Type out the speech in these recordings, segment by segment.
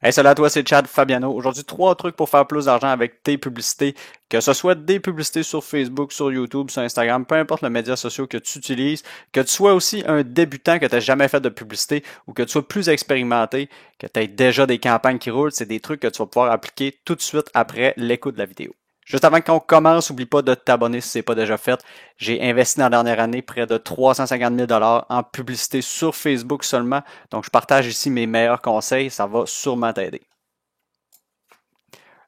Hey, salut à toi, c'est Chad Fabiano. Aujourd'hui, trois trucs pour faire plus d'argent avec tes publicités, que ce soit des publicités sur Facebook, sur YouTube, sur Instagram, peu importe le média social que tu utilises, que tu sois aussi un débutant, que tu n'as jamais fait de publicité ou que tu sois plus expérimenté, que tu aies déjà des campagnes qui roulent, c'est des trucs que tu vas pouvoir appliquer tout de suite après l'écoute de la vidéo. Juste avant qu'on commence, n'oublie pas de t'abonner si ce n'est pas déjà fait. J'ai investi dans la dernière année près de 350 000 en publicité sur Facebook seulement. Donc, je partage ici mes meilleurs conseils. Ça va sûrement t'aider.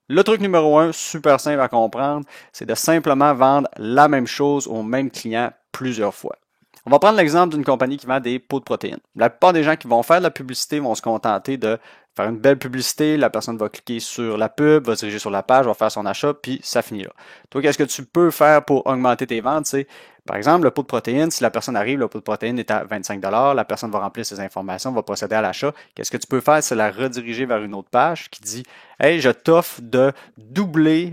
Le truc numéro un, super simple à comprendre, c'est de simplement vendre la même chose au même client plusieurs fois. On va prendre l'exemple d'une compagnie qui vend des pots de protéines. La plupart des gens qui vont faire de la publicité vont se contenter de faire une belle publicité, la personne va cliquer sur la pub, va se diriger sur la page, va faire son achat, puis ça finit là. Toi, qu'est-ce que tu peux faire pour augmenter tes ventes? C'est, par exemple, le pot de protéines, si la personne arrive, le pot de protéines est à 25 la personne va remplir ses informations, va procéder à l'achat. Qu'est-ce que tu peux faire? C'est la rediriger vers une autre page qui dit Hey, je t'offre de doubler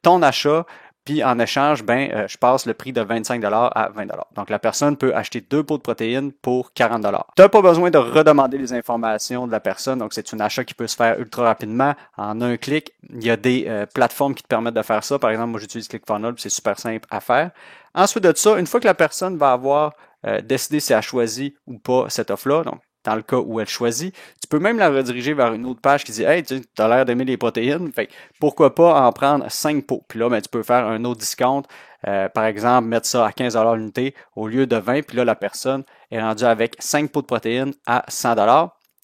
ton achat puis en échange, je passe le prix de 25 à 20 Donc la personne peut acheter deux pots de protéines pour 40 Tu n'as pas besoin de redemander les informations de la personne, donc c'est un achat qui peut se faire ultra rapidement en un clic. Il y a des plateformes qui te permettent de faire ça. Par exemple, moi j'utilise ClickFunnels, c'est super simple à faire. Ensuite de ça, une fois que la personne va avoir décidé si elle choisit ou pas cette offre-là, donc dans le cas où elle choisit. Tu peux même la rediriger vers une autre page qui dit Hey, tu as l'air d'aimer les protéines, fait pourquoi pas en prendre 5 pots. Puis là, tu peux faire un autre discount. Par exemple, mettre ça à 15 l'unité au lieu de 20. Puis là, la personne est rendue avec 5 pots de protéines à 100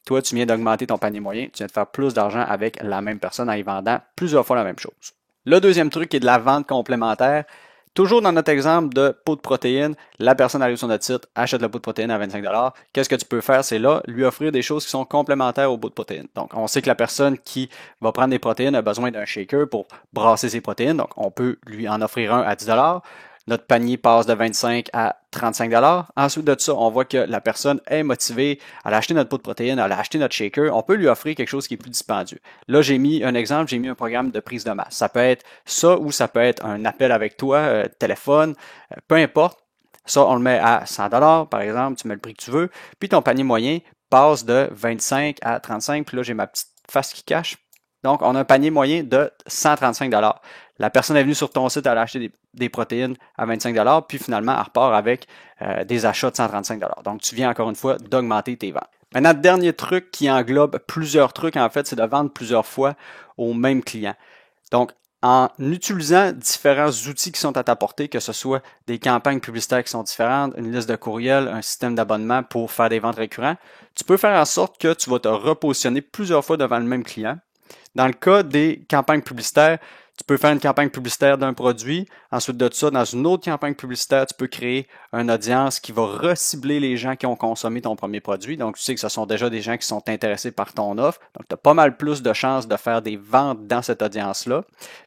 Toi, tu viens d'augmenter ton panier moyen. Tu viens de faire plus d'argent avec la même personne en y vendant plusieurs fois la même chose. Le deuxième truc est de la vente complémentaire. Toujours dans notre exemple de pot de protéines, la personne arrive sur notre site, achète le pot de protéines à 25 Qu'est-ce que tu peux faire? C'est là, lui offrir des choses qui sont complémentaires au pot de protéines. Donc, on sait que la personne qui va prendre des protéines a besoin d'un shaker pour brasser ses protéines. Donc, on peut lui en offrir un à 10 Notre panier passe de 25 à 35 Ensuite de ça, on voit que la personne est motivée, elle a acheté notre pot de protéines, elle a acheté notre shaker. On peut lui offrir quelque chose qui est plus dispendieux. Là, j'ai mis un exemple, j'ai mis un programme de prise de masse. Ça peut être ça ou ça peut être un appel avec toi, téléphone, peu importe. Ça, on le met à 100 par exemple, tu mets le prix que tu veux. Puis ton panier moyen passe de 25 à 35. Puis là, j'ai ma petite face qui cache. Donc, on a un panier moyen de 135 La personne est venue sur ton site, elle a acheté des protéines à 25 puis finalement, elle repart avec des achats de 135 Donc, tu viens encore une fois d'augmenter tes ventes. Maintenant, dernier truc qui englobe plusieurs trucs, en fait, c'est de vendre plusieurs fois au même client. Donc, en utilisant différents outils qui sont à ta portée, que ce soit des campagnes publicitaires qui sont différentes, une liste de courriels, un système d'abonnement pour faire des ventes récurrentes, tu peux faire en sorte que tu vas te repositionner plusieurs fois devant le même client. Dans le cas des campagnes publicitaires, tu peux faire une campagne publicitaire d'un produit. Ensuite de ça, dans une autre campagne publicitaire, tu peux créer une audience qui va recibler les gens qui ont consommé ton premier produit. Donc, tu sais que ce sont déjà des gens qui sont intéressés par ton offre. Donc, tu as pas mal plus de chances de faire des ventes dans cette audience-là.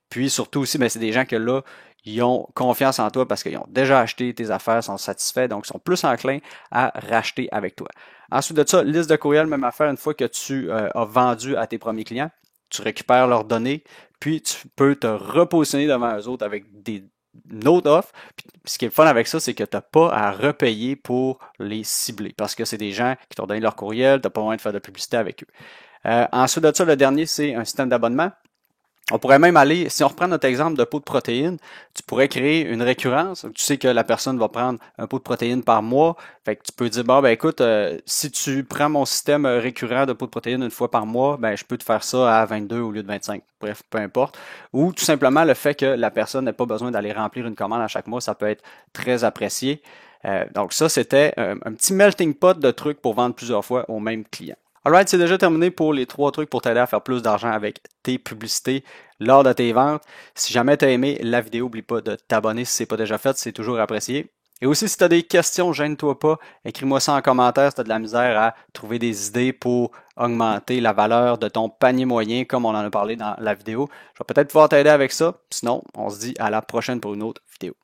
Puis, surtout aussi, c'est des gens que là, ils ont confiance en toi parce qu'ils ont déjà acheté tes affaires, sont satisfaits, donc ils sont plus enclins à racheter avec toi. Ensuite de ça, liste de courriel, même affaire, une fois que tu as vendu à tes premiers clients, tu récupères leurs données, puis tu peux te repositionner devant eux autres avec une autre offre. Puis, ce qui est le fun avec ça, c'est que tu n'as pas à repayer pour les cibler parce que c'est des gens qui t'ont donné leur courriel, tu n'as pas besoin de faire de publicité avec eux. Ensuite de ça, le dernier, c'est un système d'abonnement. On pourrait même aller, si on reprend notre exemple de pot de protéines, tu pourrais créer une récurrence. Tu sais que la personne va prendre un pot de protéines par mois. Fait que tu peux dire, écoute, si tu prends mon système récurrent de pot de protéines une fois par mois, je peux te faire ça à 22 au lieu de 25. Bref, peu importe. Ou tout simplement le fait que la personne n'ait pas besoin d'aller remplir une commande à chaque mois, ça peut être très apprécié. Donc ça, c'était un petit melting pot de trucs pour vendre plusieurs fois au même client. Alright, c'est déjà terminé pour les trois trucs pour t'aider à faire plus d'argent avec tes publicités lors de tes ventes. Si jamais tu as aimé la vidéo, n'oublie pas de t'abonner si ce n'est pas déjà fait, c'est toujours apprécié. Et aussi, si tu as des questions, gêne-toi pas, écris-moi ça en commentaire si tu as de la misère à trouver des idées pour augmenter la valeur de ton panier moyen, comme on en a parlé dans la vidéo. Je vais peut-être pouvoir t'aider avec ça. Sinon, on se dit à la prochaine pour une autre vidéo.